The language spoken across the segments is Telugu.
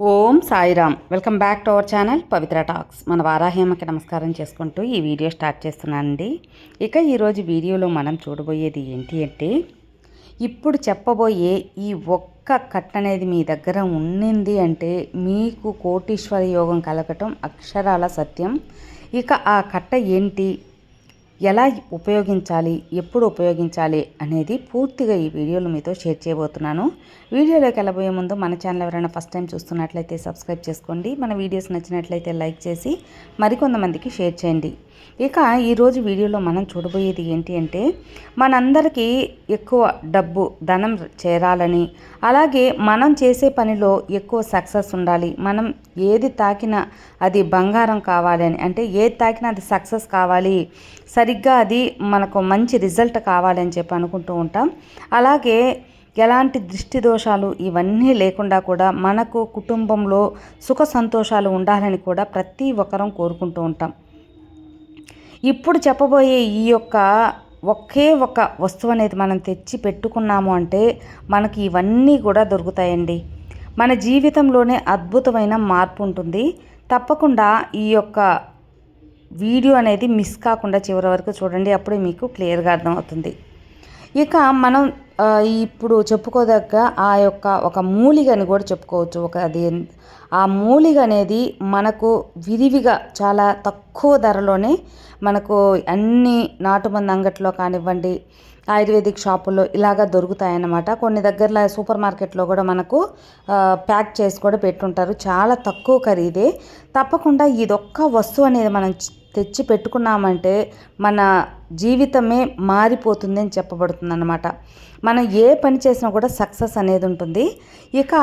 Om Sairam. Welcome back to our channel Pavitra talks. మన వారాహేమకి నమస్కారం చేసుకుంటూ ఈ వీడియో స్టార్ట్ చేస్తున్నానండి. ఇక ఈరోజు వీడియోలో మనం చూడబోయేది ఏంటి అంటే, ఇప్పుడు చెప్పబోయే ఈ ఒక్క కట్ట అనేది మీ దగ్గర ఉండింది అంటే మీకు కోటీశ్వర యోగం కలగటం అక్షరాల సత్యం. ఇక ఆ కట్ట ఏంటి, ఎలా ఉపయోగించాలి, ఎప్పుడు ఉపయోగించాలి అనేది పూర్తిగా ఈ వీడియోలో మీతో షేర్ చేయబోతున్నాను. వీడియోలోకి వెళ్ళబోయే ముందు మన ఛానల్ ఎవరైనా ఫస్ట్ టైం చూస్తున్నట్లయితే సబ్స్క్రైబ్ చేసుకోండి. మన వీడియోస్ నచ్చినట్లయితే లైక్ చేసి మరికొంతమందికి షేర్ చేయండి. ఇక ఈరోజు వీడియోలో మనం చూడబోయేది ఏంటి అంటే, మనందరికీ ఎక్కువ డబ్బు ధనం చేరాలని, అలాగే మనం చేసే పనిలో ఎక్కువ సక్సెస్ ఉండాలి, మనం ఏది తాకినా అది బంగారం కావాలి అని, అంటే ఏది తాకినా అది సక్సెస్ కావాలి, సరిగ్గా అది మనకు మంచి రిజల్ట్ కావాలని చెప్పి అనుకుంటూ ఉంటాం. అలాగే ఎలాంటి దృష్టి దోషాలు ఇవన్నీ లేకుండా కూడా మనకు కుటుంబంలో సుఖ సంతోషాలు ఉండాలని కూడా ప్రతి ఒక్కరం కోరుకుంటూ ఉంటాం. ఇప్పుడు చెప్పబోయే ఈ యొక్క ఒకే ఒక వస్తువు అనేది మనం తెచ్చి పెట్టుకున్నాము అంటే మనకి ఇవన్నీ కూడా దొరుకుతాయండి. మన జీవితంలోనే అద్భుతమైన మార్పు ఉంటుంది. తప్పకుండా ఈ యొక్క వీడియో అనేది మిస్ కాకుండా చివరి వరకు చూడండి, అప్పుడే మీకు క్లియర్గా అర్థమవుతుంది. ఇక మనం ఇప్పుడు చెప్పుకోదగ్గ ఆ యొక్క ఒక మూలిగని కూడా చెప్పుకోవచ్చు. అది ఆ మూలిగ అనేది మనకు విరివిగా చాలా తక్కువ ధరలోనే మనకు అన్ని నాటుమంది అంగట్లో కానివ్వండి, ఆయుర్వేదిక్ షాపుల్లో ఇలాగా దొరుకుతాయన్నమాట. కొన్ని దగ్గరలో సూపర్ మార్కెట్లో కూడా మనకు ప్యాక్ చేసి కూడా పెట్టుంటారు. చాలా తక్కువ ఖరీదే. తప్పకుండా ఇదొక్క వస్తువు అనేది మనం తెచ్చి పెట్టుకున్నామంటే మన జీవితమే మారిపోతుంది అని చెప్పబడుతుంది అన్నమాట. మనం ఏ పని చేసినా కూడా సక్సెస్ అనేది ఉంటుంది. ఇక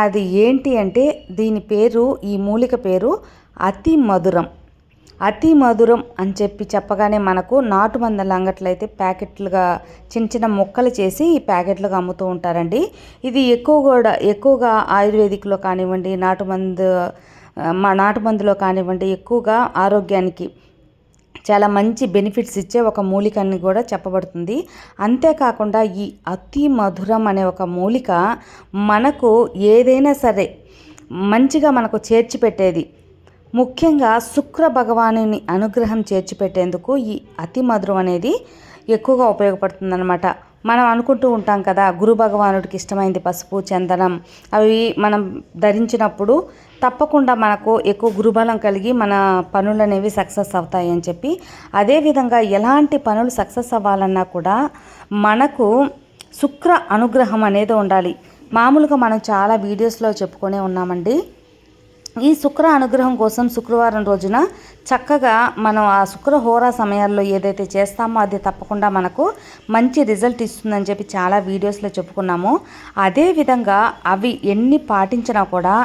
అది ఏంటి అంటే, దీని పేరు, ఈ మూలిక పేరు అతి మధురం. అతి మధురం అని చెప్పగానే మనకు నాటు మందుల అంగట్లో అయితే ప్యాకెట్లుగా చిన్న చిన్న ముక్కలు చేసి ఈ ప్యాకెట్లుగా అమ్ముతూ ఉంటారండి. ఇది ఎక్కువగా ఆయుర్వేదిక్లో కానివ్వండి, నాటు మందులో కానివ్వండి ఎక్కువగా ఆరోగ్యానికి చాలా మంచి బెనిఫిట్స్ ఇచ్చే ఒక మూలిక అని కూడా చెప్పబడుతుంది. అంతేకాకుండా ఈ అతి మధురం అనే ఒక మూలిక మనకు ఏదైనా సరే మంచిగా మనకు చేర్చిపెట్టేది. ముఖ్యంగా శుక్ర భగవానుని అనుగ్రహం చేర్చిపెట్టేందుకు ఈ అతి మధురం అనేది ఎక్కువగా ఉపయోగపడుతుందన్నమాట. మనం అనుకుంటూ ఉంటాం కదా, గురు భగవానుడికి ఇష్టమైంది పసుపు, చందనం, అవి మనం ధరించినప్పుడు తప్పకుండా మనకు ఎక్కువ గురుబలం కలిగి మన పనులు అనేవి సక్సెస్ అవుతాయి అని చెప్పి. అదేవిధంగా ఎలాంటి పనులు సక్సెస్ అవ్వాలన్నా కూడా మనకు శుక్ర అనుగ్రహం అనేది ఉండాలి. మామూలుగా మనం చాలా వీడియోస్లో చెప్పుకొనే ఉన్నామండి. ఈ శుక్ర అనుగ్రహం కోసం శుక్రవారం రోజున చక్కగా మనం ఆ శుక్ర హోరా సమయాల్లో ఏదైతే చేస్తామో అది తప్పకుండా మనకు మంచి రిజల్ట్ ఇస్తుందని చెప్పి చాలా వీడియోస్లో చెప్పుకున్నాము. అదేవిధంగా అవి ఎన్ని పాటించినా కూడా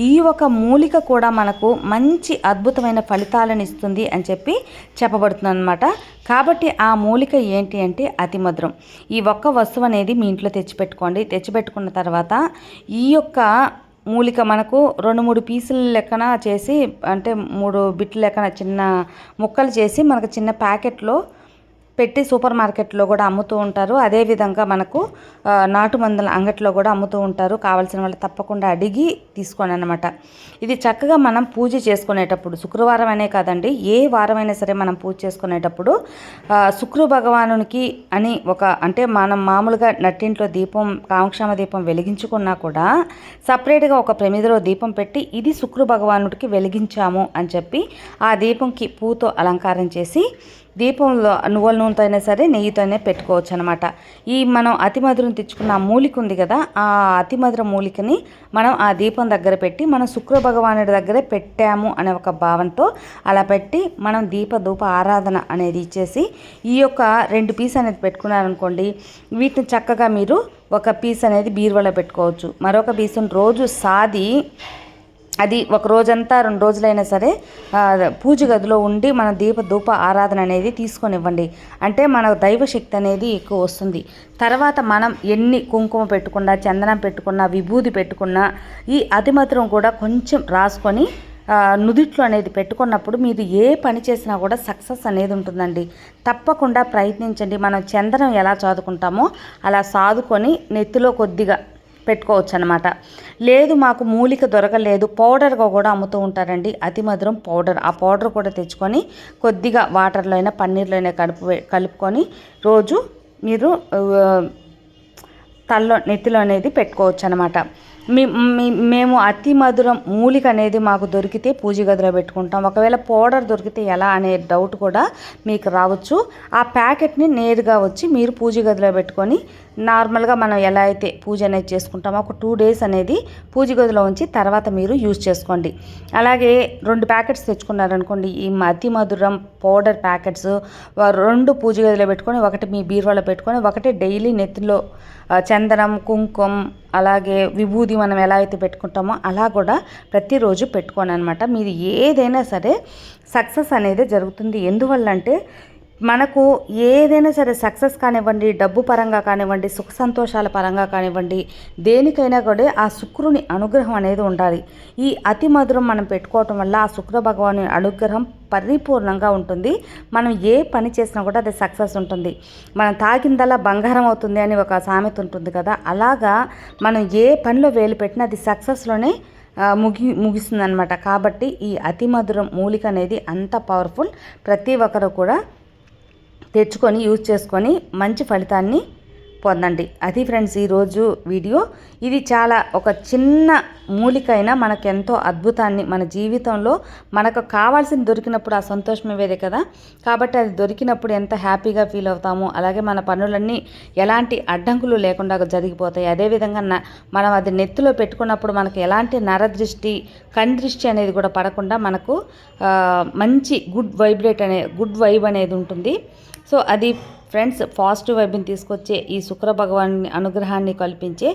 ఈ ఒక మూలిక కూడా మనకు మంచి అద్భుతమైన ఫలితాలను ఇస్తుంది అని చెప్పి చెప్పబడుతుంది అన్నమాట. కాబట్టి ఆ మూలిక ఏంటి అంటే అతి మధురం. ఈ ఒక్క వస్తువు అనేది మీ ఇంట్లో తెచ్చిపెట్టుకోండి. తెచ్చిపెట్టుకున్న తర్వాత ఈ యొక్క మూలిక మనకు 2-3 పీసుల లెక్కన చేసి, అంటే 3 బిట్ల లెక్కన చిన్న ముక్కలు చేసి మనకు చిన్న ప్యాకెట్లో పెట్టి సూపర్ మార్కెట్లో కూడా అమ్ముతూ ఉంటారు. అదేవిధంగా మనకు నాటు మందుల అంగట్లో కూడా అమ్ముతూ ఉంటారు. కావాల్సిన వాళ్ళు తప్పకుండా అడిగి తీసుకోండి అన్నమాట. ఇది చక్కగా మనం పూజ చేసుకునేటప్పుడు, శుక్రవారం అనే కాదండి, ఏ వారమైనా సరే మనం పూజ చేసుకునేటప్పుడు శుక్ర భగవానునికి అని అంటే మనం మామూలుగా నట్టింట్లో దీపం, కామక్షేమ దీపం వెలిగించుకున్నా కూడా సపరేట్గా ఒక ప్రమిదలో దీపం పెట్టి ఇది శుక్ర భగవానుడికి వెలిగించాము అని చెప్పి ఆ దీపంకి పూతో అలంకారం చేసి దీపంలో నువ్వుల నూనెతో అయినా సరే నెయ్యితోనే పెట్టుకోవచ్చు అనమాట. ఈ మనం అతి మధురం తెచ్చుకున్న ఆ మూలిక ఉంది కదా, ఆ అతి మధుర మూలికని మనం ఆ దీపం దగ్గర పెట్టి మనం శుక్ర భగవానుడి దగ్గరే పెట్టాము అనే ఒక భావంతో అలా పెట్టి మనం ధూప ఆరాధన అనేది ఇచ్చేసి ఈ యొక్క 2 పీస్ అనేది పెట్టుకున్నారనుకోండి, వీటిని చక్కగా మీరు ఒక పీస్ అనేది బీరువాలో పెట్టుకోవచ్చు. మరొక పీసును రోజు సాది అది ఒక రోజంతా 2 రోజులైనా సరే పూజ గదిలో ఉండి మన ధూప ఆరాధన అనేది తీసుకొనివ్వండి. అంటే మన దైవశక్తి అనేది ఎక్కువ వస్తుంది. తర్వాత మనం ఎన్ని కుంకుమ పెట్టుకున్నా, చందనం పెట్టుకున్నా, విభూది పెట్టుకున్నా ఈ అతిమధురం కూడా కొంచెం రాసుకొని నుదిట్లో అనేది పెట్టుకున్నప్పుడు మీరు ఏ పని చేసినా కూడా సక్సెస్ అనేది ఉంటుందండి. తప్పకుండా ప్రయత్నించండి. మనం చందనం ఎలా చదువుకుంటామో అలా సాదుకొని నెత్తిలో కొద్దిగా పెట్టుకోవచ్చు అనమాట. లేదు మాకు మూలిక దొరకలేదు, పౌడర్గా కూడా అమ్ముతూ ఉంటారండి అతి మధురం పౌడర్. ఆ పౌడర్ కూడా తెచ్చుకొని కొద్దిగా వాటర్లో అయినా పన్నీర్లో అయినా కలుపుకొని రోజు మీరు నెత్తిలో అనేది పెట్టుకోవచ్చు అనమాట. మేము అతి మధురం మూలిక అనేది మాకు దొరికితే పూజ గదిలో పెట్టుకుంటాం. ఒకవేళ పౌడర్ దొరికితే ఎలా అనే డౌట్ కూడా మీకు రావచ్చు. ఆ ప్యాకెట్ని నేరుగా వచ్చి మీరు పూజ గదిలో పెట్టుకొని నార్మల్గా మనం ఎలా అయితే పూజ అనేది చేసుకుంటామో ఒక 2 days అనేది పూజ గదిలో ఉంచి తర్వాత మీరు యూజ్ చేసుకోండి. అలాగే 2 ప్యాకెట్స్ తెచ్చుకున్నారనుకోండి, ఈ అతి మధురం పౌడర్ ప్యాకెట్స్ 2 పూజ గదిలో పెట్టుకొని, ఒకటి మీ బీరువాలో పెట్టుకొని, ఒకటి డైలీ నెత్తిలో చందనం, కుంకుమ, అలాగే విభూది మనం ఎలా అయితే పెట్టుకుంటామో అలా కూడా ప్రతిరోజు పెట్టుకోండి అనమాట. మీరు ఏదైనా సరే సక్సెస్ అనేది జరుగుతుంది. ఎందువల్ల అంటే మనకు ఏదైనా సరే సక్సెస్ కానివ్వండి, డబ్బు పరంగా కానివ్వండి, సుఖ సంతోషాల పరంగా కానివ్వండి, దేనికైనా కూడా ఆ శుక్రుని అనుగ్రహం అనేది ఉండాలి. ఈ అతి మధురం మనం పెట్టుకోవటం వల్ల ఆ శుక్ర భగవాని అనుగ్రహం పరిపూర్ణంగా ఉంటుంది. మనం ఏ పని చేసినా కూడా అది సక్సెస్ ఉంటుంది. మనం తాగిందల్లా బంగారం అవుతుంది అని ఒక సామెత ఉంటుంది కదా, అలాగా మనం ఏ పనిలో వేలు పెట్టినా అది సక్సెస్లోనే ముగిస్తుందన్నమాట. కాబట్టి ఈ అతి మధురం మూలిక అనేది అంత పవర్ఫుల్. ప్రతి ఒక్కరు కూడా తెచ్చుకొని యూజ్ చేసుకొని మంచి ఫలితాన్ని పొందండి. అది ఫ్రెండ్స్ ఈరోజు వీడియో. ఇది చాలా ఒక చిన్న మూలికైనా మనకు ఎంతో అద్భుతాన్ని మన జీవితంలో మనకు కావాల్సింది దొరికినప్పుడు ఆ సంతోషమే వేరే కదా. కాబట్టి అది దొరికినప్పుడు ఎంత హ్యాపీగా ఫీల్ అవుతాము. అలాగే మన పనులన్నీ ఎలాంటి అడ్డంకులు లేకుండా జరిగిపోతాయి. అదేవిధంగా మనం అది నెత్తిలో పెట్టుకున్నప్పుడు మనకు ఎలాంటి నరదృష్టి, కందృష్టి అనేది కూడా పడకుండా మనకు మంచి గుడ్ వైబ్ అనేది ఉంటుంది. సో అది ఫ్రెండ్స్ పాజిటివ్ వైబ్ని తీసుకొచ్చే ఈ శుక్ర భగవాని అనుగ్రహాన్ని కల్పించే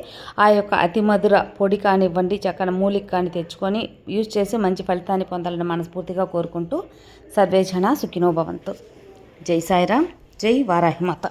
ఆ యొక్క అతి మధుర పొడి కానివ్వండి, చక్కని మూలిక కానీ తెచ్చుకొని యూజ్ చేసి మంచి ఫలితాన్ని పొందాలని మనస్ఫూర్తిగా కోరుకుంటూ సర్వేజన సుఖినో భవంతు. జై సాయిరామ్, జై వారాహిమాత.